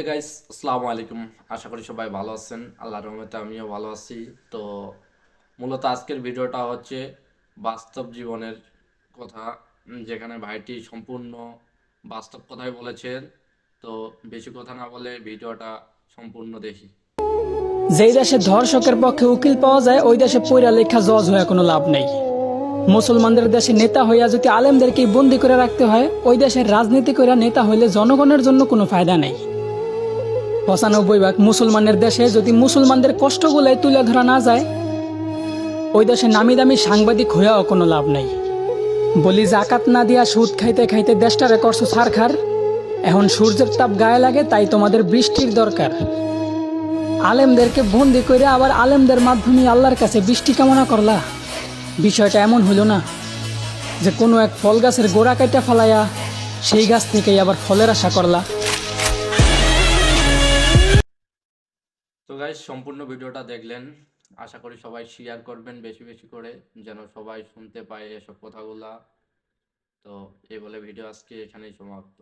Hey guys, আসসালামু আলাইকুম। আশা করি সবাই ভালো আছেন। আল্লাহর রহমতে আমিও ভালো আছি। তো মূলত আজকের ভিডিওটা হচ্ছে বাস্তব জীবনের কথা, যেখানে ভাইটি সম্পূর্ণ বাস্তব কথাই বলেছেন। তো বেশি কথা না বলে ভিডিওটা সম্পূর্ণ দেখি। যেই দেশে ধর্ষকের পক্ষে উকিল পাওয়া যায় ওই দেশে পইরা লেখা জজ হয়ে কোনো লাভ নেই। মুসলমানদের দেশে নেতা হইয়া যদি আলেমদেরকে বন্দি করে রাখতে হয়, ওই দেশের রাজনীতি করে নেতা হইলে জনগণের জন্য কোনো ফায়দা নেই। ৯৫ ভাগ মুসলমানের দেশে যদি মুসলমানদের কষ্টগুলাই তুলে ধরা না যায়, ওই দেশে নামি দামি সাংবাদিক হইয়াও কোনো লাভ নেই। বলি জাকাত না দিয়া সুদ খাইতে খাইতে দেশটারে করছো ছারখার। এখন সূর্যের তাপ গায়ে লাগে, তাই তোমাদের বৃষ্টির দরকার। আলেমদেরকে বন্দি করে আবার আলেমদের মাধ্যমে আল্লাহর কাছে বৃষ্টি কামনা করলা। বিষয়টা এমন হইল না যে কোনো এক ফল গাছের গোড়া কাইটা ফেলাইয়া সেই গাছ থেকেই আবার ফলের আশা করলা। তো গাইস, সম্পূর্ণ ভিডিওটা দেখলেন। আশা করি সবাই শেয়ার করবেন বেশি বেশি করে, যেন সবাই শুনতে পায় এসব কথাগুলা। তো এই বলে ভিডিও আজকে এখানেই সমাপ্ত।